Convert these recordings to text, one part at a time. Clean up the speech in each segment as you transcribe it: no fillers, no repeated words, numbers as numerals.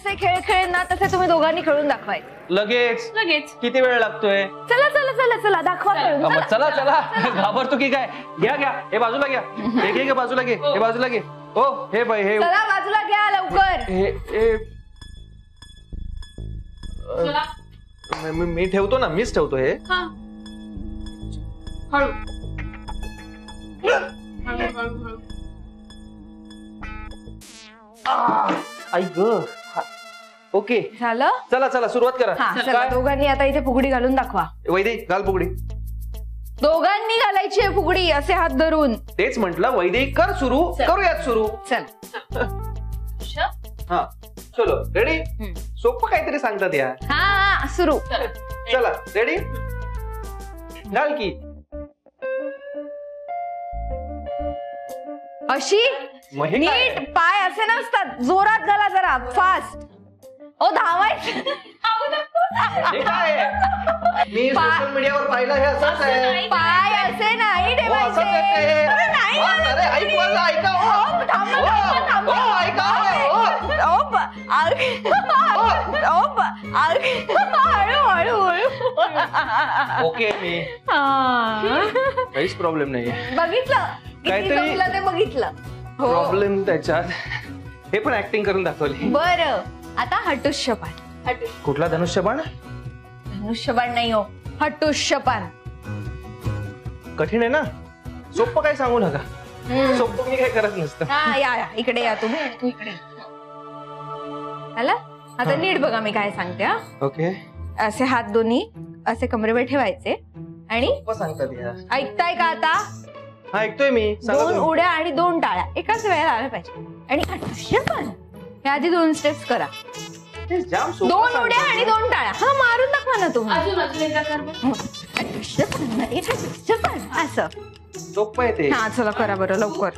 जसे खेळ खेळेन ना तसे तुम्ही दोघांनी खेळून दाखवायचे. लगेच लगेच. किती वेळ लागतोय? चला चला चला चला दाखवा खेळून. चला चला घाबरतो की काय? घ्या घ्या हे बाजूला घ्या. हे घे बाजूला घे. हे बाजूला घे. हो हे बाई हे चला बाजूला घ्या लवकर. मी ठेवतो ना. मीच ठेवतो हे. हळू हळू हळू. आई ग. ओके झालं. चला चला सुरुवात करा. चला दोघांनी आता इथे फुगडी घालून दाखवा. वैदे घाल फुगडी. दोघांनी घालायची आहे फुगडी असे हात धरून. तेच म्हंटल वैदे कर सुरू. करूयात सुरू. चल हा चलो रेडी. सोपं काहीतरी सांगतात या. हा सुरू. चला रेडी. घाल की अशी नीट. पाय असे नसतात. जोरात घाला जरा फास्ट. ओ धावायचं. मी सोशल मीडियावर पाहिलं हे असंच आहे. पाय असे नाही ठेवायचे. हळू हळू हळू. ओके मी काहीच प्रॉब्लेम नाहीये. बघितलं काहीतरी ते बघितलं. प्रॉब्लेम त्याच्यात. हे पण ऍक्टिंग करून दाखवली. बरं आता हटुष्यपान. कुठला धनुष्यबाण? धनुष्यबाण नाही हो, हटुष्यपान. कठीण आहे ना. सोपं काही सांगू नका. सोपं मी काही करत नसतं. हा या इकडे या तुम्ही. तू इकडे आला. आता नीट बघा मी काय सांगते. हा ओके. असे हात दोन्ही असे कमरेवर ठेवायचे आणि सांगतात. ऐकताय का आता? हा ऐकतोय मी. 2 उड्या आणि 2 टाळ्या एकाच वेळेला आल्या पाहिजे. आणि हटुष्यपान हे आधी 2 स्टेप्स करा. 2 उड्या आणि 2 टाळ्या. हा मारून दाखवा ना तुम्ही. असं सोपं आहे ते. हा चला करा बरं लवकर.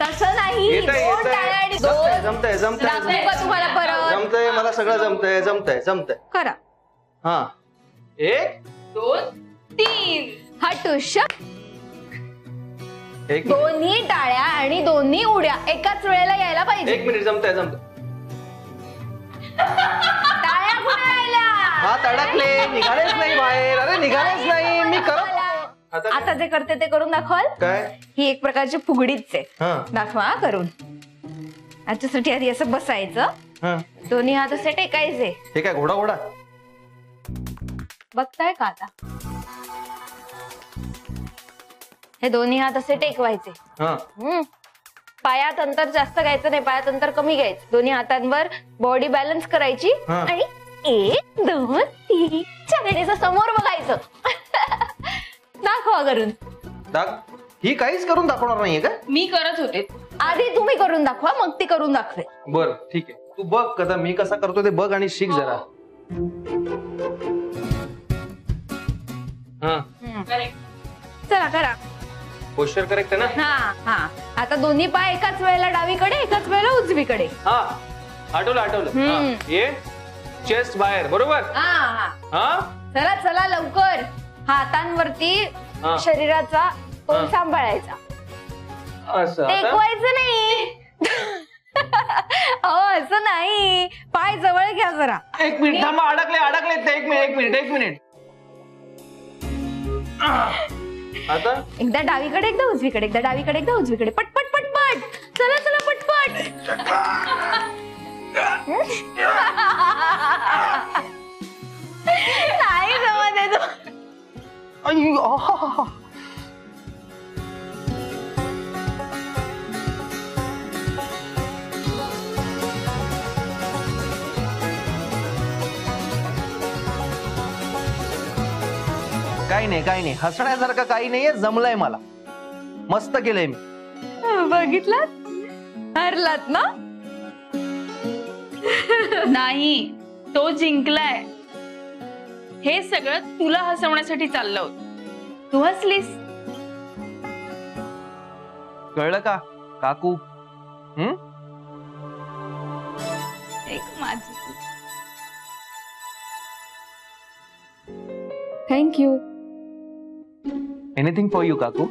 तसं नाही. 2 टाळ्या आणि 2. जमतंय दाखवू का तुम्हाला परत? जमतंय मला सगळं. जमतंय करा. हा 1 2 3. हटुष्य. दोन्ही टाळ्या आणि दोन्ही उड्या एकाच वेळेला यायला पाहिजे. 1 मिनिट. जमतंय. टाळ्या कुठे राहिल्या? हात अडकले. निघालेच नाही बाहेर. अरे निघालेच नाही. मी करत. आता जे करते ते करून दाखवाल. काय? ही एक प्रकारची फुगडीच आहे. दाखवा करून. याच्यासाठी आधी असं बसायचं. दोन्ही हात असे टेकायचे. हे काय घोडा घोडा बघताय का आता? हे दोन्ही हात असे टेकवायचे. पायात अंतर जास्त घ्यायचं नाही. पायात अंतर कमी घ्यायचं. दोन्ही हातांवर बॉडी बॅलन्स करायची आणि 1 2 3 4 समोर बघायचं. दाखवा करून. ही काहीच करून दाखवणार नाहीये का? मी करत होते. आधी तुम्ही करून दाखवा मग ती करून दाखवे. बर ठीक आहे. तू बघ कसा मी कसा करतो ते बघ आणि शिक जरा. चला करा. पोश्चर करेक्ट आहे ना? हा. आता दोन्ही पाय एकाच वेळेला डावीकडे एकाच वेळेला उजवीकडे. आठवलं. ये चेस्ट बाहेर. बरोबर. चला चला लवकर. हातांवरती शरीराचा तोल सांभाळायचा. असं टेकवायचं नाही. असं नाही. पाय जवळ घ्या जरा. 1 मिनिट थांबा. अडकले. 1 मिनिट. आता एकदा डावीकडे एकदा उजवीकडे. एकदा डावीकडे एकदा उजवीकडे. पटपट पटपट. चला चला पटपट. नाही जमत आहे तो. काही नाही. हसण्यासारखं काही नाहीये. जमलंय मला. मस्त केलंय मी. बघितलं. हरलात ना? नाही तो जिंकलाय. हे सगळं तुला हसवण्यासाठी चाललं होतं. तू हसलीस. कळलं का काकू? एक माझी. Thank you. Anything for you काकू.